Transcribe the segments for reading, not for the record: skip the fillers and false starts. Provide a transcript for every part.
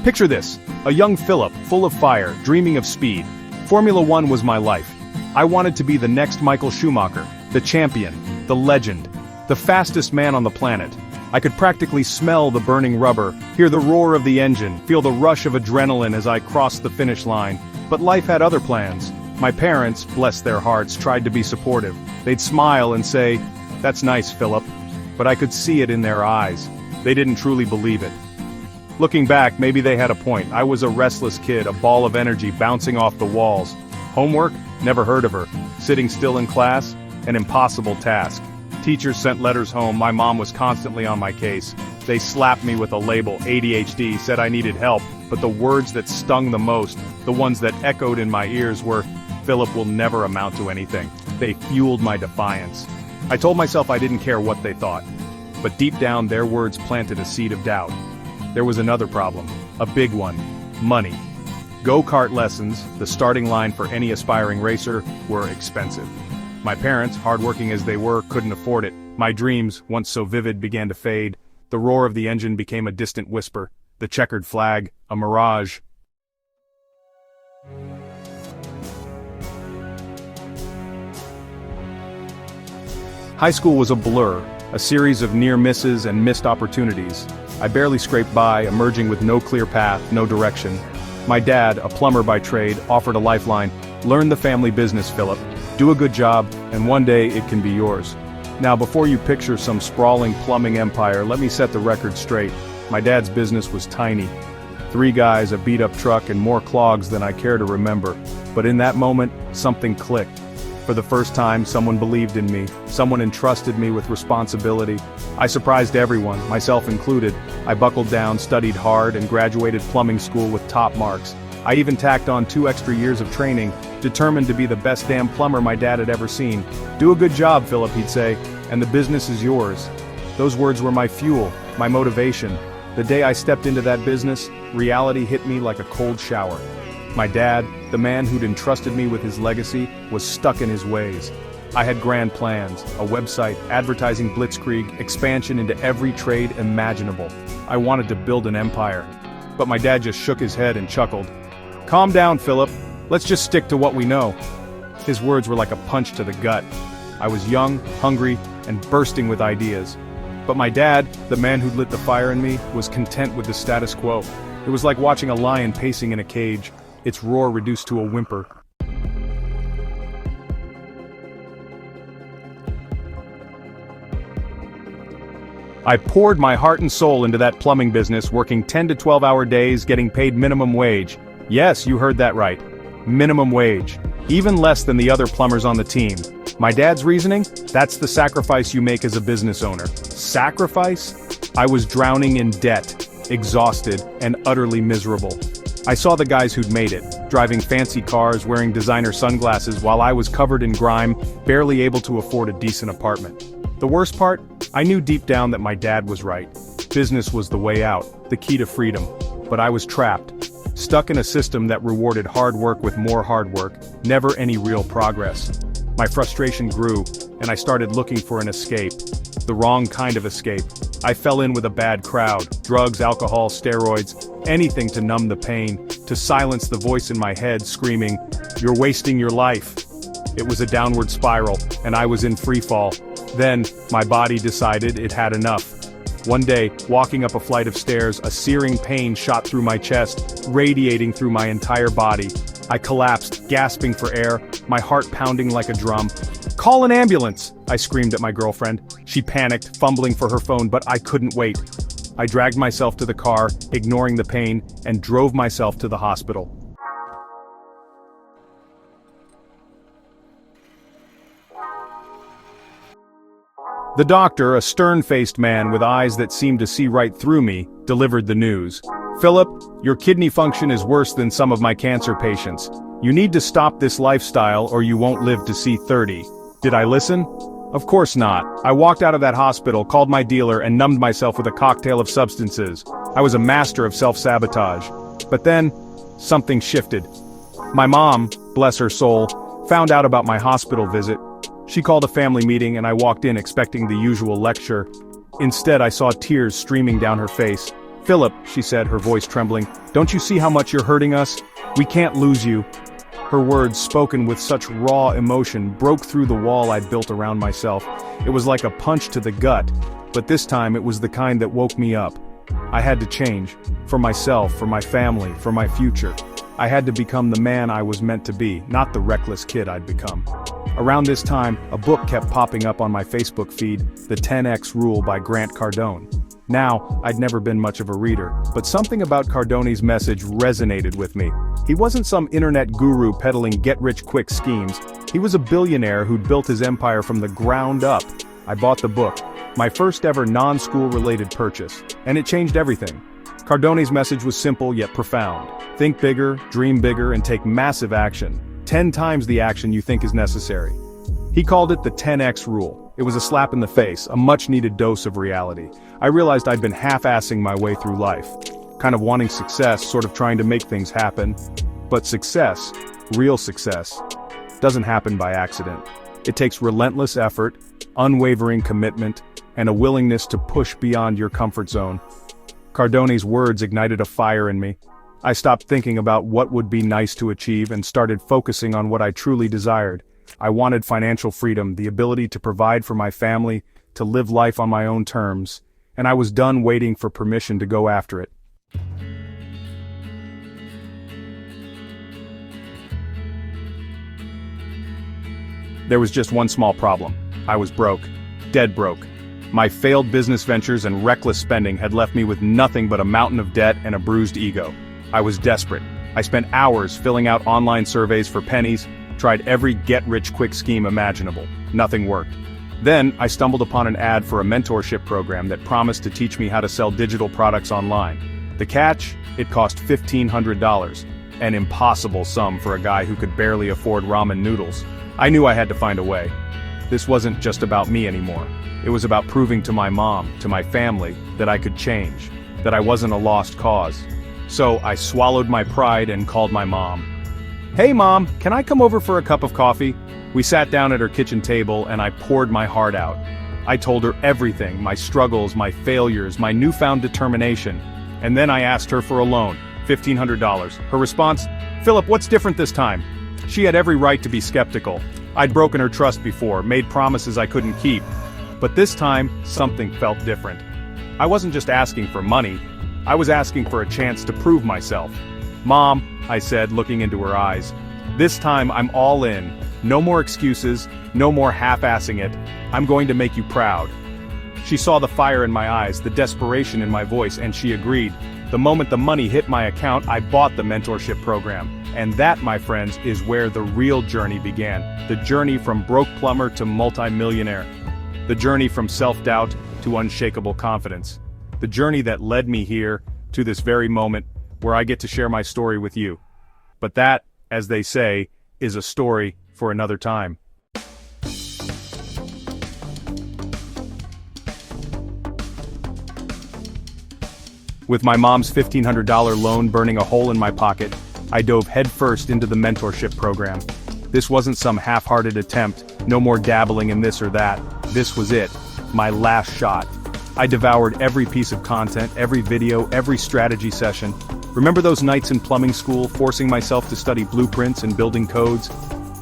Picture this, a young Philip, full of fire, dreaming of speed. Formula One was my life. I wanted to be the next Michael Schumacher, the champion, the legend, the fastest man on the planet. I could practically smell the burning rubber, hear the roar of the engine, feel the rush of adrenaline as I crossed the finish line. But life had other plans. My parents, bless their hearts, tried to be supportive. They'd smile and say, "That's nice, Philip." But I could see it in their eyes. They didn't truly believe it. Looking back, maybe they had a point. I was a restless kid, a ball of energy bouncing off the walls. Homework? Never heard of her. Sitting still in class? An impossible task. Teachers sent letters home, my mom was constantly on my case. They slapped me with a label, ADHD, said I needed help, but the words that stung the most, the ones that echoed in my ears were, "Philip will never amount to anything." They fueled my defiance. I told myself I didn't care what they thought. But deep down, their words planted a seed of doubt. There was another problem, a big one, money. Go-kart lessons, the starting line for any aspiring racer, were expensive. My parents, hardworking as they were, couldn't afford it. My dreams, once so vivid, began to fade. The roar of the engine became a distant whisper. The checkered flag, a mirage. High school was a blur, a series of near misses and missed opportunities. I barely scraped by, emerging with no clear path, no direction. My dad, a plumber by trade, offered a lifeline. "Learn the family business, Philip. Do a good job, and one day it can be yours." Now, before you picture some sprawling plumbing empire, let me set the record straight. My dad's business was tiny. 3 guys, a beat-up truck, and more clogs than I care to remember. But in that moment, something clicked. For the first time, someone believed in me. Someone entrusted me with responsibility. I surprised everyone, myself included. I buckled down, studied hard, and graduated plumbing school with top marks. I even tacked on 2 extra years of training, determined to be the best damn plumber my dad had ever seen. "Do a good job, Philip," he'd say, "and the business is yours." Those words were my fuel, my motivation. The day I stepped into that business, reality hit me like a cold shower. My dad, the man who'd entrusted me with his legacy, was stuck in his ways. I had grand plans, a website, advertising blitzkrieg, expansion into every trade imaginable. I wanted to build an empire. But my dad just shook his head and chuckled. "Calm down, Philip. Let's just stick to what we know." His words were like a punch to the gut. I was young, hungry, and bursting with ideas. But my dad, the man who'd lit the fire in me, was content with the status quo. It was like watching a lion pacing in a cage, its roar reduced to a whimper. I poured my heart and soul into that plumbing business, working 10 to 12-hour days, getting paid minimum wage. Yes, you heard that right. Minimum wage. Even less than the other plumbers on the team. My dad's reasoning? That's the sacrifice you make as a business owner. Sacrifice? I was drowning in debt, exhausted, and utterly miserable. I saw the guys who'd made it, driving fancy cars, wearing designer sunglasses, while I was covered in grime, barely able to afford a decent apartment. The worst part? I knew deep down that my dad was right. Business was the way out, the key to freedom. But I was trapped. Stuck in a system that rewarded hard work with more hard work, never any real progress. My frustration grew, and I started looking for an escape. The wrong kind of escape. I fell in with a bad crowd, drugs, alcohol, steroids, anything to numb the pain, to silence the voice in my head screaming, "You're wasting your life." It was a downward spiral, and I was in free fall. Then, my body decided it had enough. One day, walking up a flight of stairs, a searing pain shot through my chest, radiating through my entire body. I collapsed, gasping for air, my heart pounding like a drum. "Call an ambulance!" I screamed at my girlfriend. She panicked, fumbling for her phone, but I couldn't wait. I dragged myself to the car, ignoring the pain, and drove myself to the hospital. The doctor, a stern-faced man with eyes that seemed to see right through me, delivered the news. "Philip, your kidney function is worse than some of my cancer patients. You need to stop this lifestyle or you won't live to see 30. Did I listen? Of course not. I walked out of that hospital, called my dealer, and numbed myself with a cocktail of substances. I was a master of self-sabotage. But then, something shifted. My mom, bless her soul, found out about my hospital visit. She called a family meeting and I walked in expecting the usual lecture. Instead, I saw tears streaming down her face. "Philip," she said, her voice trembling, "don't you see how much you're hurting us? We can't lose you." Her words, spoken with such raw emotion, broke through the wall I'd built around myself. It was like a punch to the gut, but this time it was the kind that woke me up. I had to change. For myself, for my family, for my future. I had to become the man I was meant to be, not the reckless kid I'd become. Around this time, a book kept popping up on my Facebook feed, The 10X Rule by Grant Cardone. Now, I'd never been much of a reader, but something about Cardone's message resonated with me. He wasn't some internet guru peddling get-rich-quick schemes. He was a billionaire who'd built his empire from the ground up. I bought the book, my first ever non-school-related purchase, and it changed everything. Cardone's message was simple yet profound. Think bigger, dream bigger, and take massive action. 10 times the action you think is necessary. He called it the 10X rule. It was a slap in the face, a much-needed dose of reality. I realized I'd been half-assing my way through life. Kind of wanting success, sort of trying to make things happen. But success, real success, doesn't happen by accident. It takes relentless effort, unwavering commitment, and a willingness to push beyond your comfort zone. Cardone's words ignited a fire in me. I stopped thinking about what would be nice to achieve and started focusing on what I truly desired. I wanted financial freedom, the ability to provide for my family, to live life on my own terms, and I was done waiting for permission to go after it. There was just one small problem. I was broke. Dead broke. My failed business ventures and reckless spending had left me with nothing but a mountain of debt and a bruised ego. I was desperate. I spent hours filling out online surveys for pennies, tried every get-rich-quick scheme imaginable. Nothing worked. Then, I stumbled upon an ad for a mentorship program that promised to teach me how to sell digital products online. The catch? It cost $1,500. An impossible sum for a guy who could barely afford ramen noodles. I knew I had to find a way. This wasn't just about me anymore. It was about proving to my mom, to my family, that I could change, that I wasn't a lost cause. So I swallowed my pride and called my mom. "Hey Mom, can I come over for a cup of coffee?" We sat down at her kitchen table and I poured my heart out. I told her everything, my struggles, my failures, my newfound determination. And then I asked her for a loan, $1,500. Her response, "Philip, what's different this time?" She had every right to be skeptical. I'd broken her trust before, made promises I couldn't keep. But this time, something felt different. I wasn't just asking for money, I was asking for a chance to prove myself. "Mom," I said, looking into her eyes, "this time I'm all in. No more excuses, no more half-assing it. I'm going to make you proud." She saw the fire in my eyes, the desperation in my voice, and she agreed. The moment the money hit my account, I bought the mentorship program. And that, my friends, is where the real journey began. The journey from broke plumber to multi-millionaire. The journey from self-doubt to unshakable confidence. The journey that led me here, to this very moment, where I get to share my story with you. But that, as they say, is a story for another time. With my mom's $1,500 loan burning a hole in my pocket, I dove headfirst into the mentorship program. This wasn't some half-hearted attempt, no more dabbling in this or that. This was it, my last shot. I devoured every piece of content, every video, every strategy session. Remember those nights in plumbing school, forcing myself to study blueprints and building codes?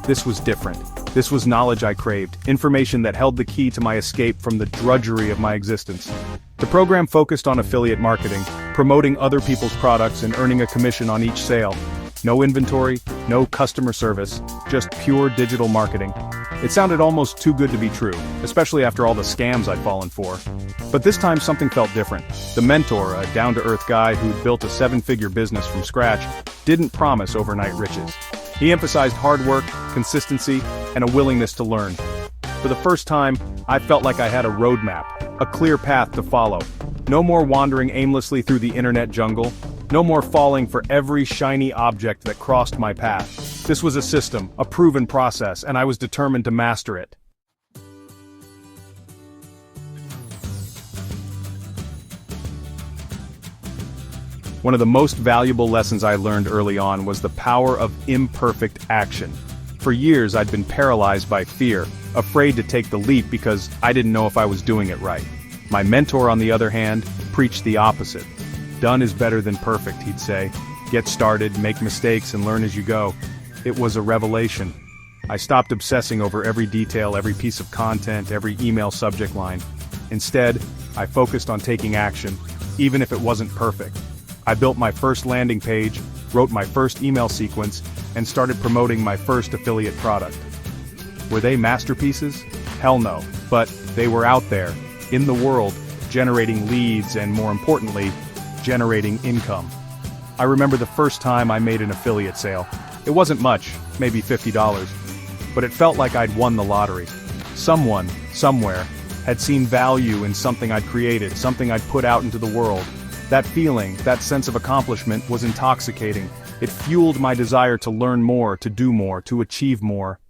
This was different. This was knowledge I craved, information that held the key to my escape from the drudgery of my existence. The program focused on affiliate marketing, promoting other people's products and earning a commission on each sale. No inventory, no customer service, just pure digital marketing. It sounded almost too good to be true, especially after all the scams I'd fallen for. But this time something felt different. The mentor, a down-to-earth guy who'd built a 7-figure business from scratch, didn't promise overnight riches. He emphasized hard work, consistency, and a willingness to learn. For the first time, I felt like I had a roadmap, a clear path to follow. No more wandering aimlessly through the internet jungle. No more falling for every shiny object that crossed my path. This was a system, a proven process, and I was determined to master it. One of the most valuable lessons I learned early on was the power of imperfect action. For years I'd been paralyzed by fear, afraid to take the leap because I didn't know if I was doing it right. My mentor, on the other hand, preached the opposite. Done is better than perfect, he'd say. Get started, make mistakes, and learn as you go. It was a revelation. I stopped obsessing over every detail, every piece of content, every email subject line. Instead, I focused on taking action, even if it wasn't perfect. I built my first landing page, wrote my first email sequence, and started promoting my first affiliate product. Were they masterpieces? Hell no. But they were out there, in the world, generating leads and, more importantly, generating income. I remember the first time I made an affiliate sale. It wasn't much, maybe $50, but it felt like I'd won the lottery. Someone, somewhere, had seen value in something I'd created, something I'd put out into the world. That feeling, that sense of accomplishment was intoxicating. It fueled my desire to learn more, to do more, to achieve more.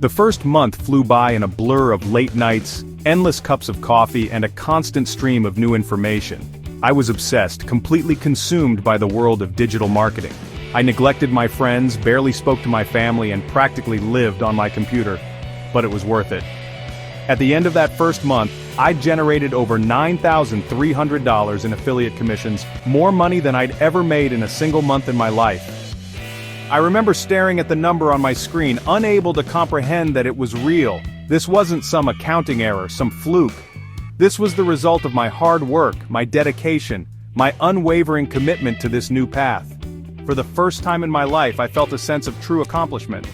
The first month flew by in a blur of late nights, endless cups of coffee, and a constant stream of new information. I was obsessed, completely consumed by the world of digital marketing. I neglected my friends, barely spoke to my family, and practically lived on my computer. But it was worth it. At the end of that first month, I generated over $9,300 in affiliate commissions, more money than I'd ever made in a single month in my life. I remember staring at the number on my screen, unable to comprehend that it was real. This wasn't some accounting error, some fluke. This was the result of my hard work, my dedication, my unwavering commitment to this new path. For the first time in my life, I felt a sense of true accomplishment.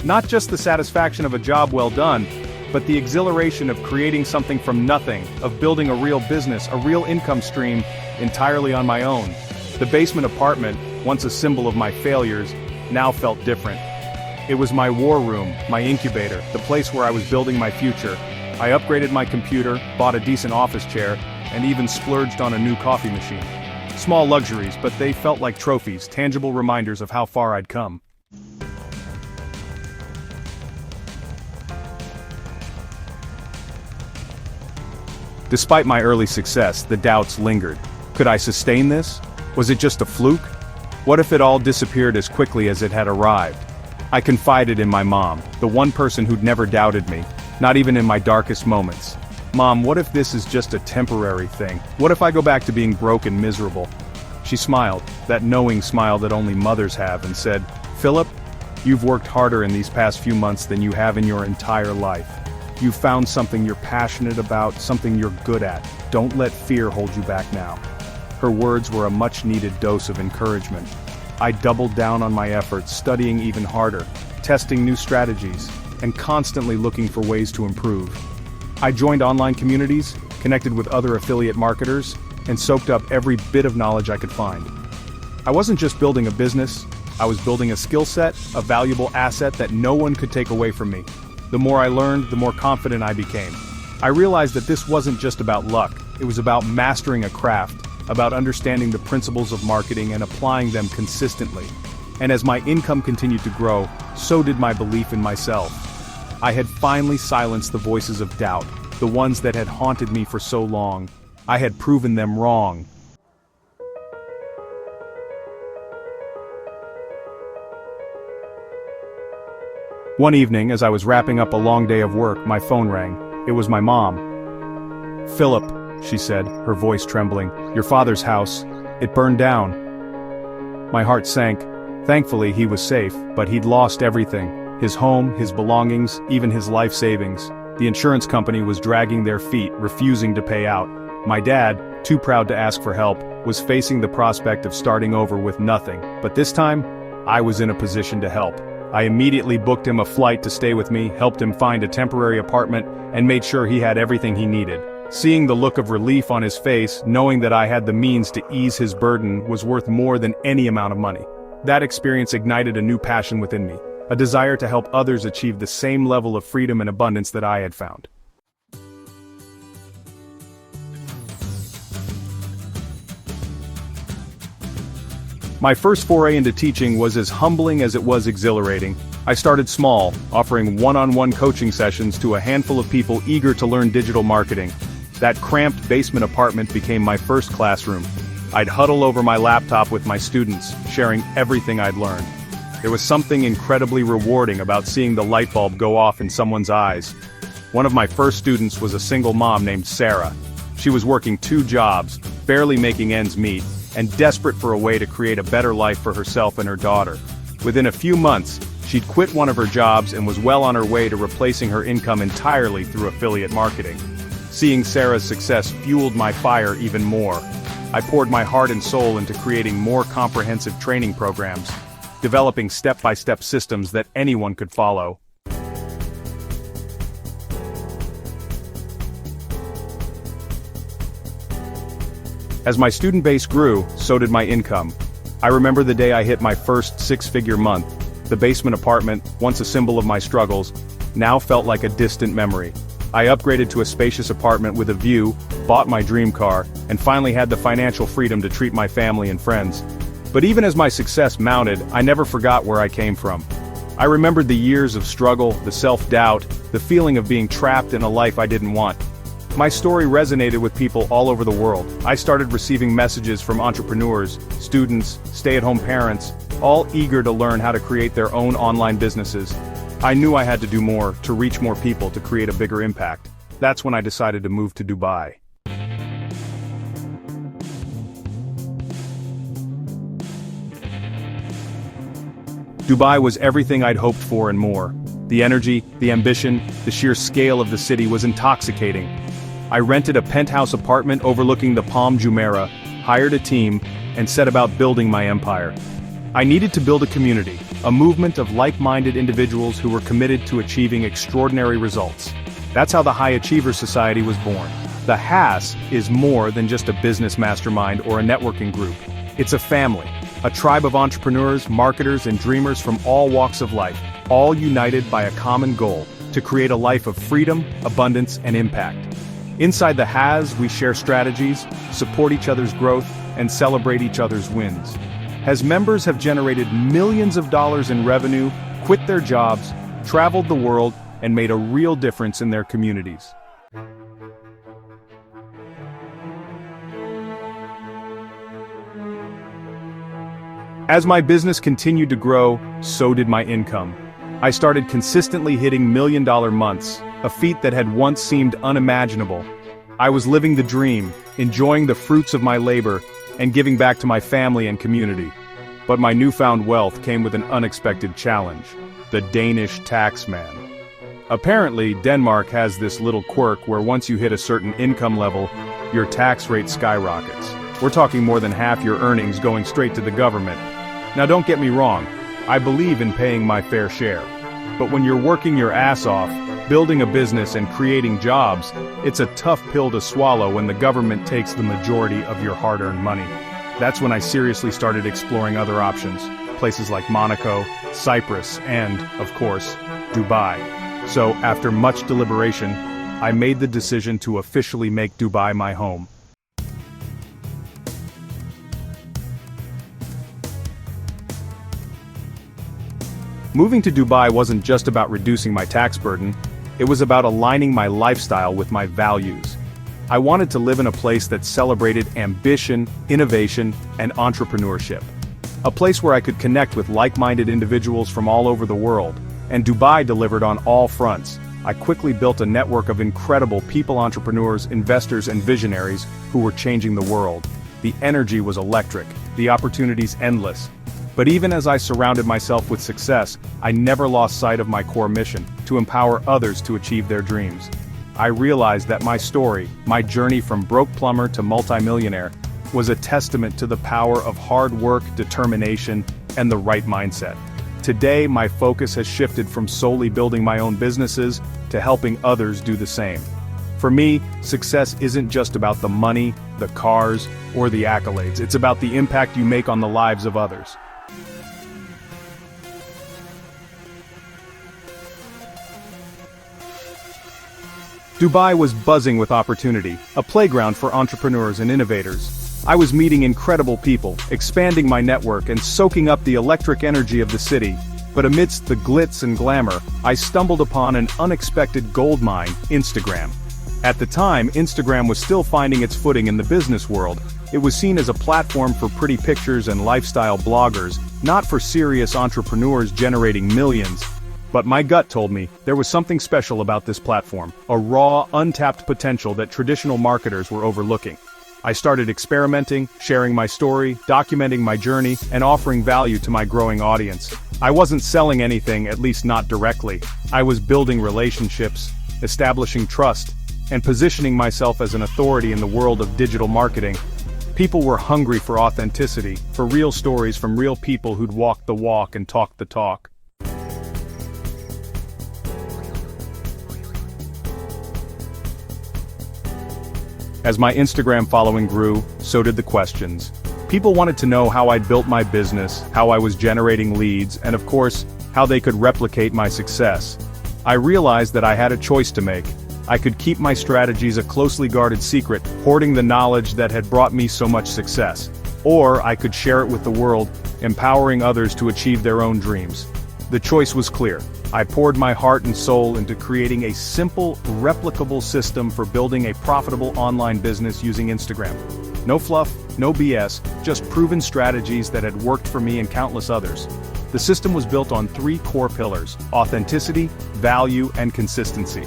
Not just the satisfaction of a job well done, but the exhilaration of creating something from nothing, of building a real business, a real income stream, entirely on my own. The basement apartment, once a symbol of my failures, now felt different. It was my war room, my incubator, the place where I was building my future. I upgraded my computer, bought a decent office chair, and even splurged on a new coffee machine. Small luxuries, but they felt like trophies, tangible reminders of how far I'd come. Despite my early success, the doubts lingered. Could I sustain this? Was it just a fluke? What if it all disappeared as quickly as it had arrived? I confided in my mom, the one person who'd never doubted me, not even in my darkest moments. Mom, what if this is just a temporary thing? What if I go back to being broke and miserable? She smiled, that knowing smile that only mothers have, and said, Philip, you've worked harder in these past few months than you have in your entire life. You've found something you're passionate about, something you're good at. Don't let fear hold you back now. Her words were a much-needed dose of encouragement. I doubled down on my efforts, studying even harder, testing new strategies, and constantly looking for ways to improve. I joined online communities, connected with other affiliate marketers, and soaked up every bit of knowledge I could find. I wasn't just building a business, I was building a skill set, a valuable asset that no one could take away from me. The more I learned, the more confident I became. I realized that this wasn't just about luck, it was about mastering a craft, about understanding the principles of marketing and applying them consistently. And as my income continued to grow, so did my belief in myself. I had finally silenced the voices of doubt, the ones that had haunted me for so long. I had proven them wrong. One evening, as I was wrapping up a long day of work, my phone rang. It was my mom. Philip, she said, her voice trembling, your father's house, it burned down. My heart sank. Thankfully, he was safe, but he'd lost everything. His home, his belongings, even his life savings. The insurance company was dragging their feet, refusing to pay out. My dad, too proud to ask for help, was facing the prospect of starting over with nothing. But this time, I was in a position to help. I immediately booked him a flight to stay with me, helped him find a temporary apartment, and made sure he had everything he needed. Seeing the look of relief on his face, knowing that I had the means to ease his burden, was worth more than any amount of money. That experience ignited a new passion within me, a desire to help others achieve the same level of freedom and abundance that I had found. My first foray into teaching was as humbling as it was exhilarating. I started small, offering one-on-one coaching sessions to a handful of people eager to learn digital marketing. That cramped basement apartment became my first classroom. I'd huddle over my laptop with my students, sharing everything I'd learned. There was something incredibly rewarding about seeing the light bulb go off in someone's eyes. One of my first students was a single mom named Sarah. She was working 2 jobs, barely making ends meet, and desperate for a way to create a better life for herself and her daughter. Within a few months, she'd quit one of her jobs and was well on her way to replacing her income entirely through affiliate marketing. Seeing Sarah's success fueled my fire even more. I poured my heart and soul into creating more comprehensive training programs, developing step-by-step systems that anyone could follow. As my student base grew, so did my income. I remember the day I hit my first 6-figure month. The basement apartment, once a symbol of my struggles, now felt like a distant memory. I upgraded to a spacious apartment with a view, bought my dream car, and finally had the financial freedom to treat my family and friends. But even as my success mounted, I never forgot where I came from. I remembered the years of struggle, the self-doubt, the feeling of being trapped in a life I didn't want. My story resonated with people all over the world. I started receiving messages from entrepreneurs, students, stay-at-home parents, all eager to learn how to create their own online businesses. I knew I had to do more to reach more people to create a bigger impact. That's when I decided to move to Dubai. Dubai was everything I'd hoped for and more. The energy, the ambition, the sheer scale of the city was intoxicating. I rented a penthouse apartment overlooking the Palm Jumeirah, hired a team, and set about building my empire. I needed to build a community, a movement of like-minded individuals who were committed to achieving extraordinary results. That's how the High Achievers Society was born. The HAS is more than just a business mastermind or a networking group. It's a family, a tribe of entrepreneurs, marketers, and dreamers from all walks of life, all united by a common goal, to create a life of freedom, abundance, and impact. Inside the HAS, we share strategies, support each other's growth, and celebrate each other's wins. HAS members have generated millions of dollars in revenue, quit their jobs, traveled the world, and made a real difference in their communities. As my business continued to grow, so did my income. I started consistently hitting million-dollar months, a feat that had once seemed unimaginable. I was living the dream, enjoying the fruits of my labor, and giving back to my family and community. But my newfound wealth came with an unexpected challenge: the Danish tax man. Apparently, Denmark has this little quirk where once you hit a certain income level, your tax rate skyrockets. We're talking more than half your earnings going straight to the government. Now don't get me wrong, I believe in paying my fair share. But when you're working your ass off, building a business and creating jobs, it's a tough pill to swallow when the government takes the majority of your hard-earned money. That's when I seriously started exploring other options, places like Monaco, Cyprus, and, of course, Dubai. So, after much deliberation, I made the decision to officially make Dubai my home. Moving to Dubai wasn't just about reducing my tax burden, it was about aligning my lifestyle with my values. I wanted to live in a place that celebrated ambition, innovation, and entrepreneurship. A place where I could connect with like-minded individuals from all over the world, and Dubai delivered on all fronts. I quickly built a network of incredible people entrepreneurs, investors, and visionaries who were changing the world. The energy was electric, the opportunities endless. But even as I surrounded myself with success, I never lost sight of my core mission, to empower others to achieve their dreams. I realized that my story, my journey from broke plumber to multimillionaire, was a testament to the power of hard work, determination, and the right mindset. Today, my focus has shifted from solely building my own businesses to helping others do the same. For me, success isn't just about the money, the cars, or the accolades. It's about the impact you make on the lives of others. Dubai was buzzing with opportunity, a playground for entrepreneurs and innovators. I was meeting incredible people, expanding my network and soaking up the electric energy of the city. But amidst the glitz and glamour, I stumbled upon an unexpected goldmine: Instagram. At the time, Instagram was still finding its footing in the business world. It was seen as a platform for pretty pictures and lifestyle bloggers, not for serious entrepreneurs generating millions. But my gut told me there was something special about this platform, a raw, untapped potential that traditional marketers were overlooking. I started experimenting, sharing my story, documenting my journey, and offering value to my growing audience. I wasn't selling anything, at least not directly. I was building relationships, establishing trust, and positioning myself as an authority in the world of digital marketing. People were hungry for authenticity, for real stories from real people who'd walked the walk and talked the talk. As my Instagram following grew, so did the questions. People wanted to know how I'd built my business, how I was generating leads, and of course, how they could replicate my success. I realized that I had a choice to make. I could keep my strategies a closely guarded secret, hoarding the knowledge that had brought me so much success. Or I could share it with the world, empowering others to achieve their own dreams. The choice was clear. I poured my heart and soul into creating a simple, replicable system for building a profitable online business using Instagram. No fluff, no BS, just proven strategies that had worked for me and countless others. The system was built on 3 core pillars: authenticity, value, and consistency.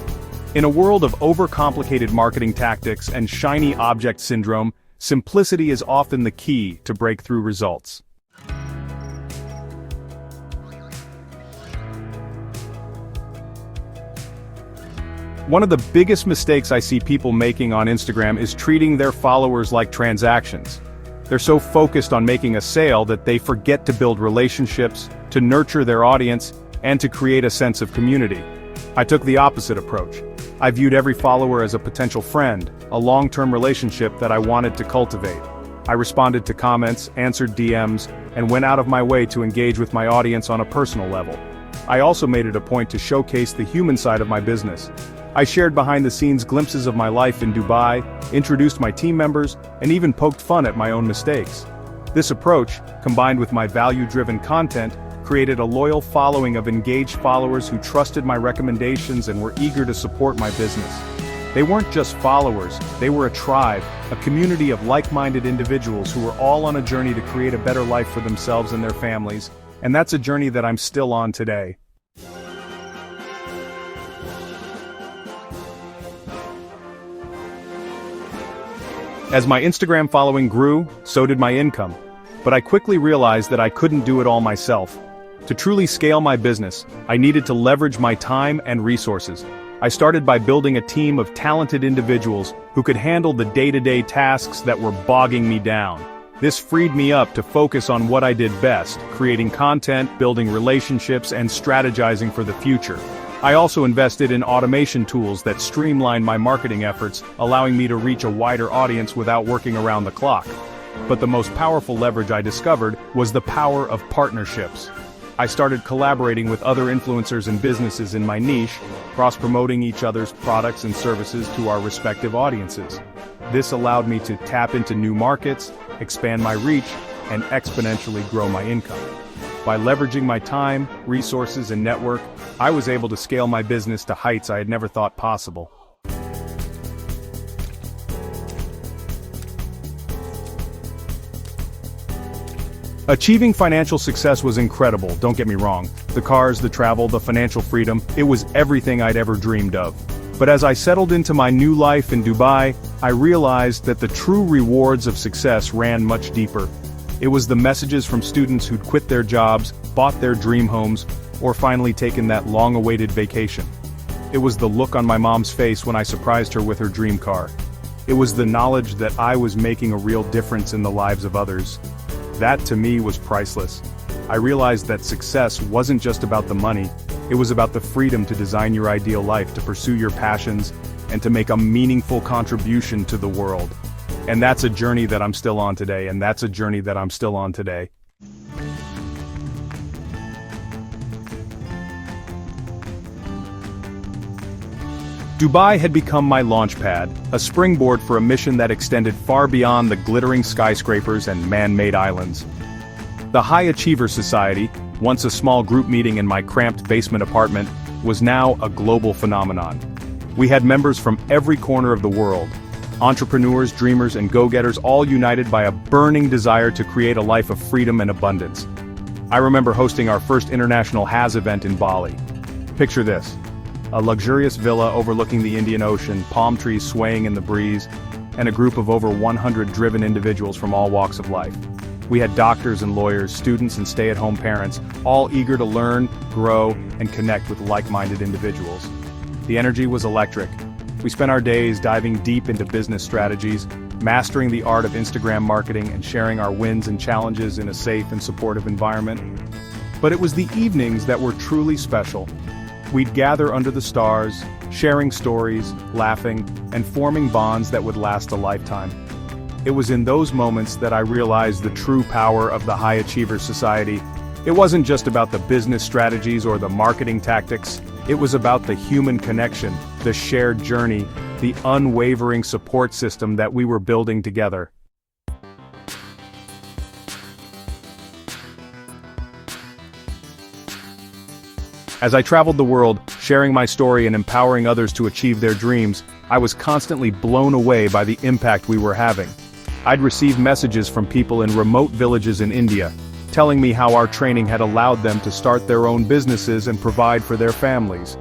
In a world of overcomplicated marketing tactics and shiny object syndrome, simplicity is often the key to breakthrough results. One of the biggest mistakes I see people making on Instagram is treating their followers like transactions. They're so focused on making a sale that they forget to build relationships, to nurture their audience, and to create a sense of community. I took the opposite approach. I viewed every follower as a potential friend, a long-term relationship that I wanted to cultivate. I responded to comments, answered DMs, and went out of my way to engage with my audience on a personal level. I also made it a point to showcase the human side of my business. I shared behind-the-scenes glimpses of my life in Dubai, introduced my team members, and even poked fun at my own mistakes. This approach, combined with my value-driven content, created a loyal following of engaged followers who trusted my recommendations and were eager to support my business. They weren't just followers, they were a tribe, a community of like-minded individuals who were all on a journey to create a better life for themselves and their families, and that's a journey that I'm still on today. As my Instagram following grew, so did my income. But I quickly realized that I couldn't do it all myself. To truly scale my business, I needed to leverage my time and resources. I started by building a team of talented individuals who could handle the day-to-day tasks that were bogging me down. This freed me up to focus on what I did best, creating content, building relationships, and strategizing for the future. I also invested in automation tools that streamlined my marketing efforts, allowing me to reach a wider audience without working around the clock. But the most powerful leverage I discovered was the power of partnerships. I started collaborating with other influencers and businesses in my niche, cross-promoting each other's products and services to our respective audiences. This allowed me to tap into new markets, expand my reach, and exponentially grow my income. By leveraging my time, resources, and network, I was able to scale my business to heights I had never thought possible. Achieving financial success was incredible, don't get me wrong. The cars, the travel, the financial freedom, it was everything I'd ever dreamed of. But as I settled into my new life in Dubai, I realized that the true rewards of success ran much deeper. It was the messages from students who'd quit their jobs, bought their dream homes, or finally taken that long-awaited vacation. It was the look on my mom's face when I surprised her with her dream car. It was the knowledge that I was making a real difference in the lives of others. That to me was priceless. I realized that success wasn't just about the money, it was about the freedom to design your ideal life, to pursue your passions, and to make a meaningful contribution to the world. And that's a journey that I'm still on today, Dubai had become my launch pad, a springboard for a mission that extended far beyond the glittering skyscrapers and man-made islands. The High Achiever Society, once a small group meeting in my cramped basement apartment, was now a global phenomenon. We had members from every corner of the world, entrepreneurs, dreamers, and go-getters, all united by a burning desire to create a life of freedom and abundance. I remember hosting our first international HAZ event in Bali. Picture this: a luxurious villa overlooking the Indian Ocean, palm trees swaying in the breeze, and a group of over 100 driven individuals from all walks of life. We had doctors and lawyers, students and stay-at-home parents, all eager to learn, grow, and connect with like-minded individuals. The energy was electric. We spent our days diving deep into business strategies, mastering the art of Instagram marketing and sharing our wins and challenges in a safe and supportive environment. But it was the evenings that were truly special. We'd gather under the stars, sharing stories, laughing, and forming bonds that would last a lifetime. It was in those moments that I realized the true power of the High Achievers Society. It wasn't just about the business strategies or the marketing tactics. It was about the human connection, the shared journey, the unwavering support system that we were building together. As I traveled the world, sharing my story and empowering others to achieve their dreams, I was constantly blown away by the impact we were having. I'd receive messages from people in remote villages in India, telling me how our training had allowed them to start their own businesses and provide for their families.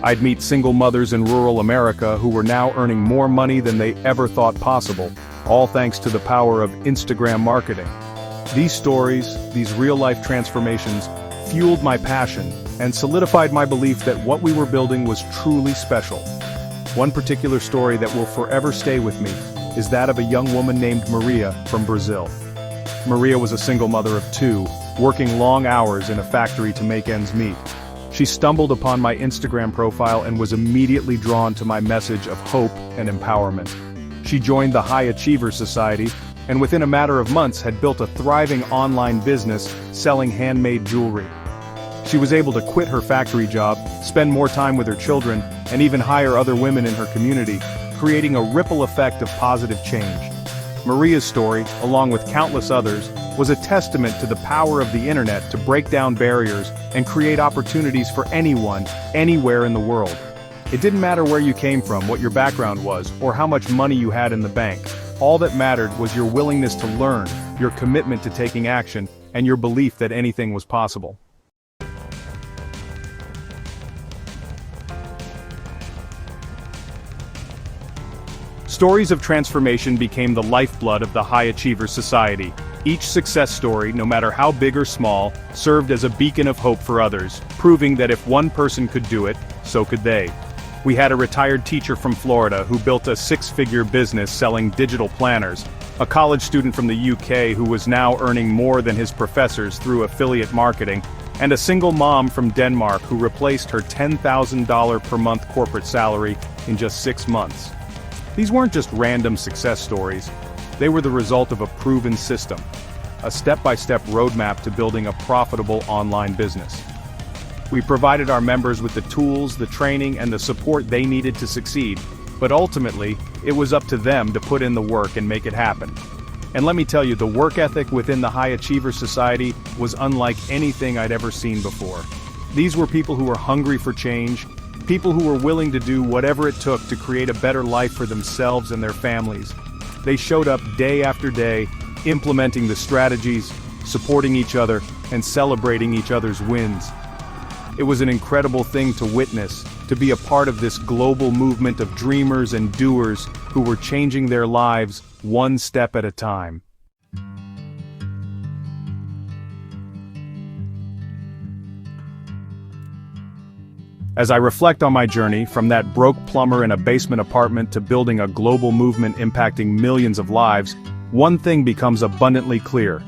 I'd meet single mothers in rural America who were now earning more money than they ever thought possible, all thanks to the power of Instagram marketing. These stories, these real-life transformations, fueled my passion and solidified my belief that what we were building was truly special. One particular story that will forever stay with me is that of a young woman named Maria from Brazil. Maria was a single mother of two, working long hours in a factory to make ends meet. She stumbled upon my Instagram profile and was immediately drawn to my message of hope and empowerment. She joined the High Achievers Society, and within a matter of months had built a thriving online business selling handmade jewelry. She was able to quit her factory job, spend more time with her children, and even hire other women in her community, creating a ripple effect of positive change. Maria's story, along with countless others, was a testament to the power of the internet to break down barriers and create opportunities for anyone, anywhere in the world. It didn't matter where you came from, what your background was, or how much money you had in the bank. All that mattered was your willingness to learn, your commitment to taking action, and your belief that anything was possible. Stories of transformation became the lifeblood of the High Achievers Society. Each success story, no matter how big or small, served as a beacon of hope for others, proving that if one person could do it, so could they. We had a retired teacher from Florida who built a six-figure business selling digital planners, a college student from the UK who was now earning more than his professors through affiliate marketing, and a single mom from Denmark who replaced her $10,000 per month corporate salary in just 6 months. These weren't just random success stories. They were the result of a proven system, a step-by-step roadmap to building a profitable online business. We provided our members with the tools, the training, and the support they needed to succeed, but ultimately, it was up to them to put in the work and make it happen. And let me tell you, the work ethic within the High Achievers Society was unlike anything I'd ever seen before. These were people who were hungry for change, people who were willing to do whatever it took to create a better life for themselves and their families. They showed up day after day, implementing the strategies, supporting each other, and celebrating each other's wins. It was an incredible thing to witness, to be a part of this global movement of dreamers and doers who were changing their lives one step at a time. As I reflect on my journey, from that broke plumber in a basement apartment to building a global movement impacting millions of lives, one thing becomes abundantly clear.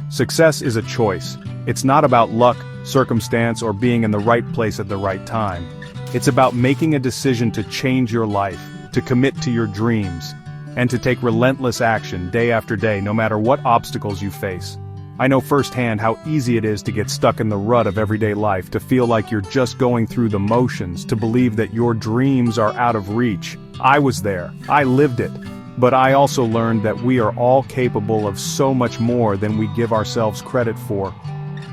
Success is a choice. It's not about luck, circumstance, or being in the right place at the right time. It's about making a decision to change your life, to commit to your dreams, and to take relentless action day after day, no matter what obstacles you face. I know firsthand how easy it is to get stuck in the rut of everyday life, to feel like you're just going through the motions, to believe that your dreams are out of reach. I was there. I lived it. But I also learned that we are all capable of so much more than we give ourselves credit for.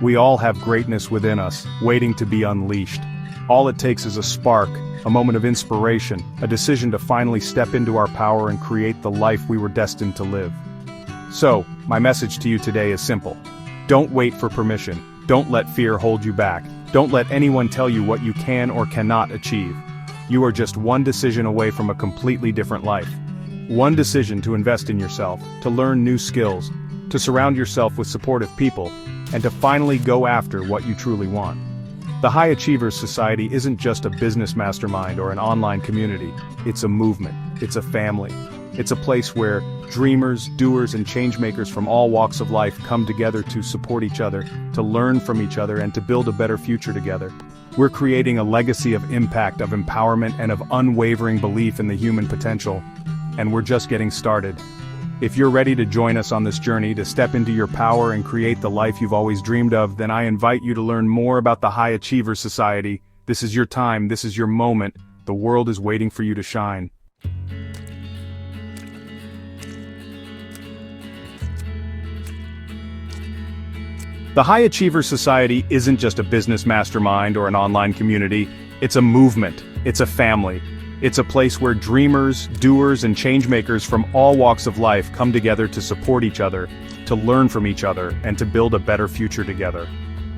We all have greatness within us, waiting to be unleashed. All it takes is a spark, a moment of inspiration, a decision to finally step into our power and create the life we were destined to live. So, my message to you today is simple. Don't wait for permission. Don't let fear hold you back. Don't let anyone tell you what you can or cannot achieve. You are just one decision away from a completely different life. One decision to invest in yourself, to learn new skills, to surround yourself with supportive people, and to finally go after what you truly want. The High Achievers Society isn't just a business mastermind or an online community. It's a movement. It's a family. It's a place where dreamers, doers, and changemakers from all walks of life come together to support each other, to learn from each other, and to build a better future together. We're creating a legacy of impact, of empowerment, and of unwavering belief in the human potential. And we're just getting started. If you're ready to join us on this journey to step into your power and create the life you've always dreamed of, then I invite you to learn more about the High Achievers Society. This is your time, this is your moment. The world is waiting for you to shine. The High Achievers Society isn't just a business mastermind or an online community. It's a movement. It's a family. It's a place where dreamers, doers, and changemakers from all walks of life come together to support each other, to learn from each other, and to build a better future together.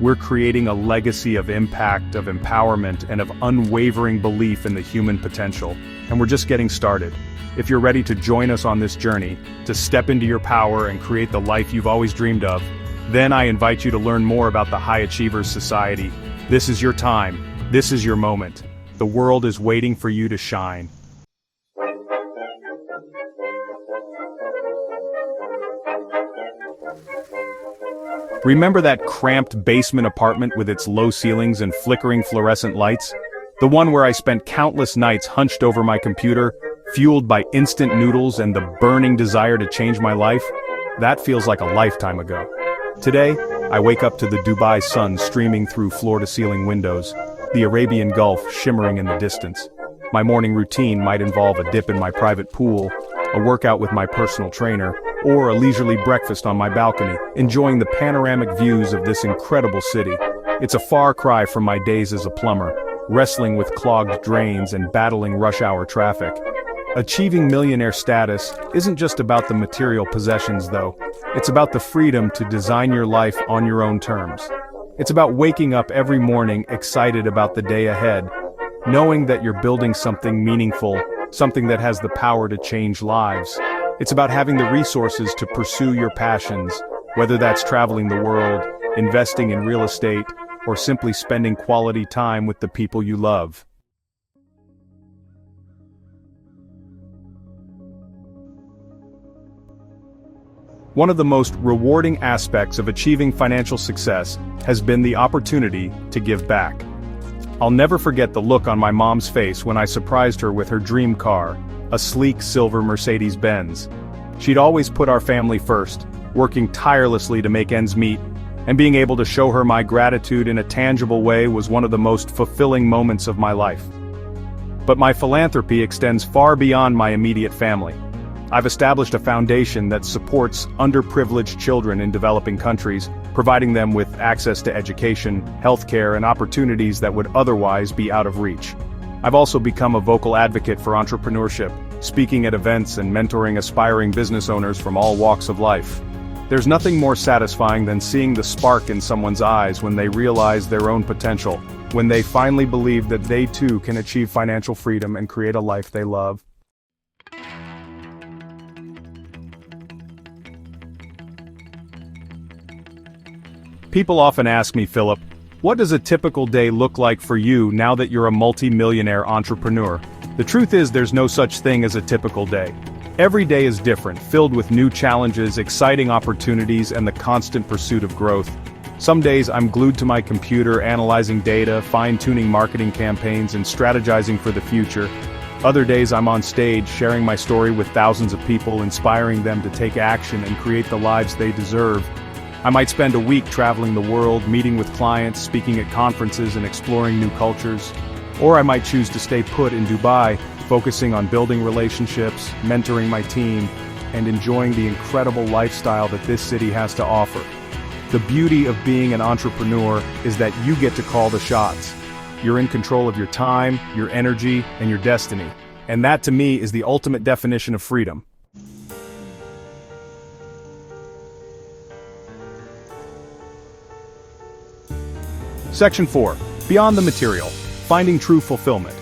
We're creating a legacy of impact, of empowerment, and of unwavering belief in the human potential. And we're just getting started. If you're ready to join us on this journey, to step into your power and create the life you've always dreamed of, then I invite you to learn more about the High Achievers Society. This is your time. This is your moment. The world is waiting for you to shine. Remember that cramped basement apartment with its low ceilings and flickering fluorescent lights? The one where I spent countless nights hunched over my computer, fueled by instant noodles and the burning desire to change my life? That feels like a lifetime ago. Today, I wake up to the Dubai sun streaming through floor-to-ceiling windows, the Arabian Gulf shimmering in the distance. My morning routine might involve a dip in my private pool, a workout with my personal trainer, or a leisurely breakfast on my balcony, enjoying the panoramic views of this incredible city. It's a far cry from my days as a plumber, wrestling with clogged drains and battling rush-hour traffic. Achieving millionaire status isn't just about the material possessions, though. It's about the freedom to design your life on your own terms. It's about waking up every morning excited about the day ahead, knowing that you're building something meaningful, something that has the power to change lives. It's about having the resources to pursue your passions, whether that's traveling the world, investing in real estate, or simply spending quality time with the people you love. One of the most rewarding aspects of achieving financial success has been the opportunity to give back. I'll never forget the look on my mom's face when I surprised her with her dream car, a sleek silver Mercedes-Benz. She'd always put our family first, working tirelessly to make ends meet, and being able to show her my gratitude in a tangible way was one of the most fulfilling moments of my life. But my philanthropy extends far beyond my immediate family. I've established a foundation that supports underprivileged children in developing countries, providing them with access to education, healthcare, and opportunities that would otherwise be out of reach. I've also become a vocal advocate for entrepreneurship, speaking at events and mentoring aspiring business owners from all walks of life. There's nothing more satisfying than seeing the spark in someone's eyes when they realize their own potential, when they finally believe that they too can achieve financial freedom and create a life they love. People often ask me, Philip, what does a typical day look like for you now that you're a multi-millionaire entrepreneur? The truth is there's no such thing as a typical day. Every day is different, filled with new challenges, exciting opportunities, and the constant pursuit of growth. Some days I'm glued to my computer, analyzing data, fine-tuning marketing campaigns, and strategizing for the future. Other days I'm on stage, sharing my story with thousands of people, inspiring them to take action and create the lives they deserve. I might spend a week traveling the world, meeting with clients, speaking at conferences, and exploring new cultures. Or I might choose to stay put in Dubai, focusing on building relationships, mentoring my team, and enjoying the incredible lifestyle that this city has to offer. The beauty of being an entrepreneur is that you get to call the shots. You're in control of your time, your energy, and your destiny. And that to me is the ultimate definition of freedom. Section 4. Beyond the material. Finding true fulfillment.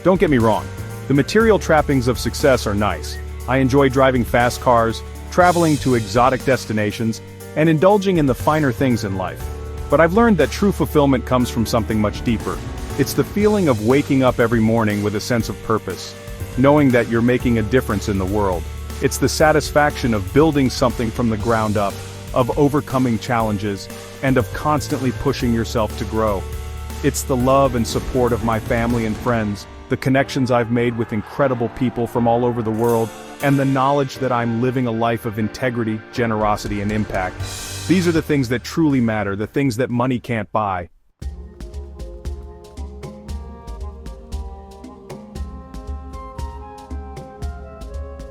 Don't get me wrong. The material trappings of success are nice. I enjoy driving fast cars, traveling to exotic destinations, and indulging in the finer things in life. But I've learned that true fulfillment comes from something much deeper. It's the feeling of waking up every morning with a sense of purpose, knowing that you're making a difference in the world. It's the satisfaction of building something from the ground up, of overcoming challenges, and of constantly pushing yourself to grow. It's the love and support of my family and friends, the connections I've made with incredible people from all over the world, and the knowledge that I'm living a life of integrity, generosity, and impact. These are the things that truly matter, the things that money can't buy.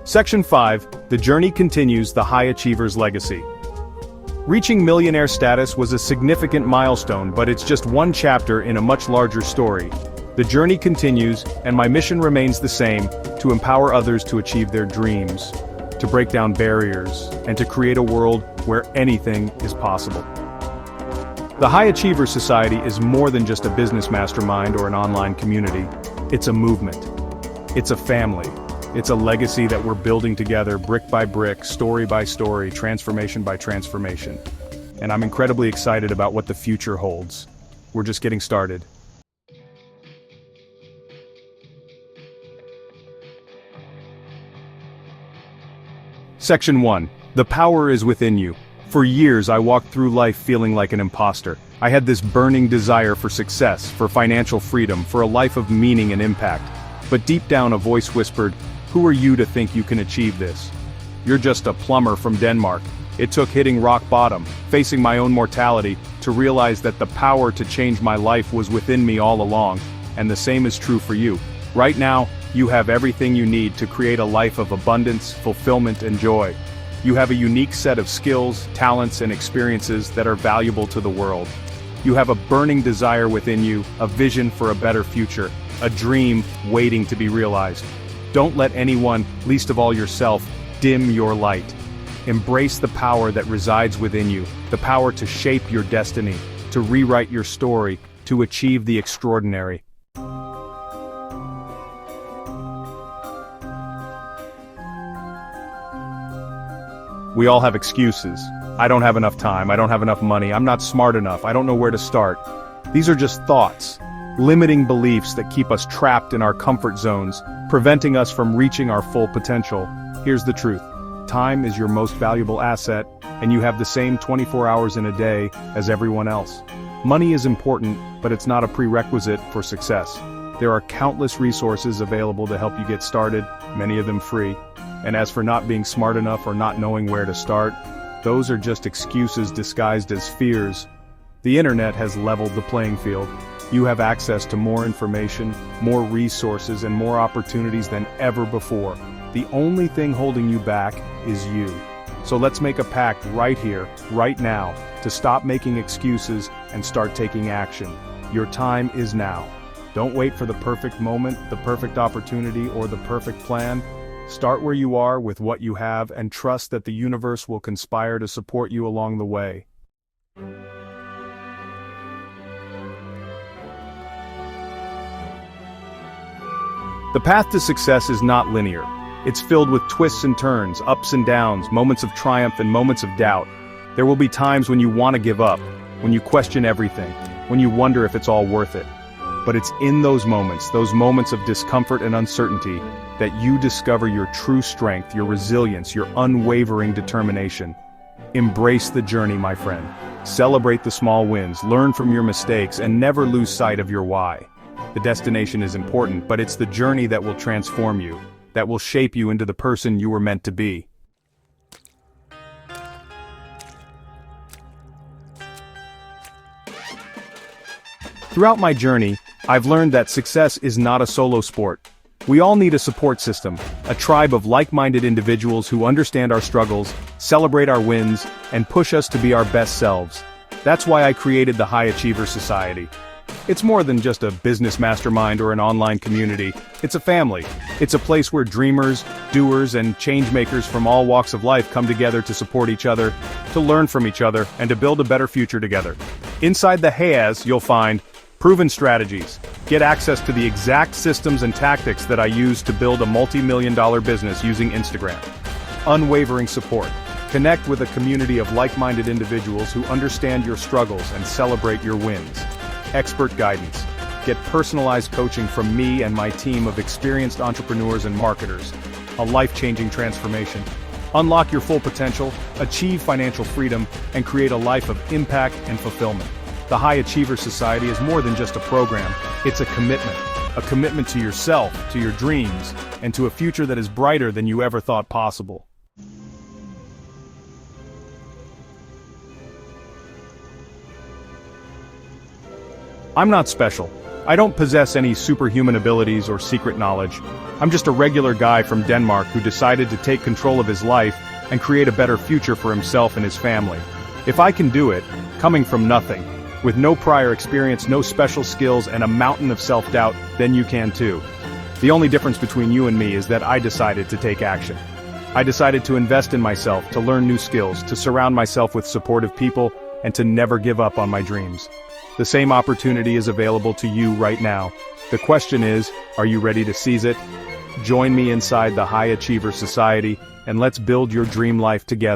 Section 5. The journey continues, the high achiever's legacy. Reaching millionaire status was a significant milestone, but it's just one chapter in a much larger story. The journey continues, and my mission remains the same, to empower others to achieve their dreams, to break down barriers, and to create a world where anything is possible. The High Achiever Society is more than just a business mastermind or an online community. It's a movement. It's a family. It's a legacy that we're building together, brick by brick, story by story, transformation by transformation. And I'm incredibly excited about what the future holds. We're just getting started. Section 1. The power is within you. For years I walked through life feeling like an imposter. I had this burning desire for success, for financial freedom, for a life of meaning and impact. But deep down a voice whispered, "Who are you to think you can achieve this? You're just a plumber from Denmark." It took hitting rock bottom, facing my own mortality, to realize that the power to change my life was within me all along, and the same is true for you. Right now, you have everything you need to create a life of abundance, fulfillment, and joy. You have a unique set of skills, talents, and experiences that are valuable to the world. You have a burning desire within you, a vision for a better future, a dream waiting to be realized. Don't let anyone, least of all yourself, dim your light. Embrace the power that resides within you, the power to shape your destiny, to rewrite your story, to achieve the extraordinary. We all have excuses. I don't have enough time, I don't have enough money, I'm not smart enough, I don't know where to start. These are just thoughts, limiting beliefs that keep us trapped in our comfort zones, preventing us from reaching our full potential. Here's the truth. Time is your most valuable asset, and you have the same 24 hours in a day as everyone else. Money is important, but it's not a prerequisite for success. There are countless resources available to help you get started, many of them free. And as for not being smart enough or not knowing where to start, those are just excuses disguised as fears. The internet has leveled the playing field. You have access to more information, more resources, and more opportunities than ever before. The only thing holding you back is you. So let's make a pact right here, right now, to stop making excuses and start taking action. Your time is now. Don't wait for the perfect moment, the perfect opportunity, or the perfect plan. Start where you are with what you have and trust that the universe will conspire to support you along the way. The path to success is not linear. It's filled with twists and turns, ups and downs, moments of triumph and moments of doubt. There will be times when you want to give up, when you question everything, when you wonder if it's all worth it. But it's in those moments of discomfort and uncertainty, that you discover your true strength, your resilience, your unwavering determination. Embrace the journey, my friend. Celebrate the small wins, learn from your mistakes, and never lose sight of your why. The destination is important, but it's the journey that will transform you, that will shape you into the person you were meant to be. Throughout my journey, I've learned that success is not a solo sport. We all need a support system, a tribe of like-minded individuals who understand our struggles, celebrate our wins, and push us to be our best selves. That's why I created the High Achiever Society. It's more than just a business mastermind or an online community. It's a family. It's a place where dreamers, doers, and changemakers from all walks of life come together to support each other, to learn from each other, and to build a better future together. Inside the HAS, you'll find proven strategies. Get access to the exact systems and tactics that I use to build a multi-million-dollar business using Instagram. Unwavering support. Connect with a community of like-minded individuals who understand your struggles and celebrate your wins. Expert guidance. Get personalized coaching from me and my team of experienced entrepreneurs and marketers. A life-changing transformation. Unlock your full potential, achieve financial freedom, and create a life of impact and fulfillment. The High Achiever Society is more than just a program, it's a commitment to yourself, to your dreams, and to a future that is brighter than you ever thought possible. I'm not special. I don't possess any superhuman abilities or secret knowledge. I'm just a regular guy from Denmark who decided to take control of his life and create a better future for himself and his family. If I can do it, coming from nothing, with no prior experience, no special skills, and a mountain of self-doubt, then you can too. The only difference between you and me is that I decided to take action. I decided to invest in myself, to learn new skills, to surround myself with supportive people, and to never give up on my dreams. The same opportunity is available to you right now. The question is, are you ready to seize it? Join me inside the High Achiever Society, and let's build your dream life together.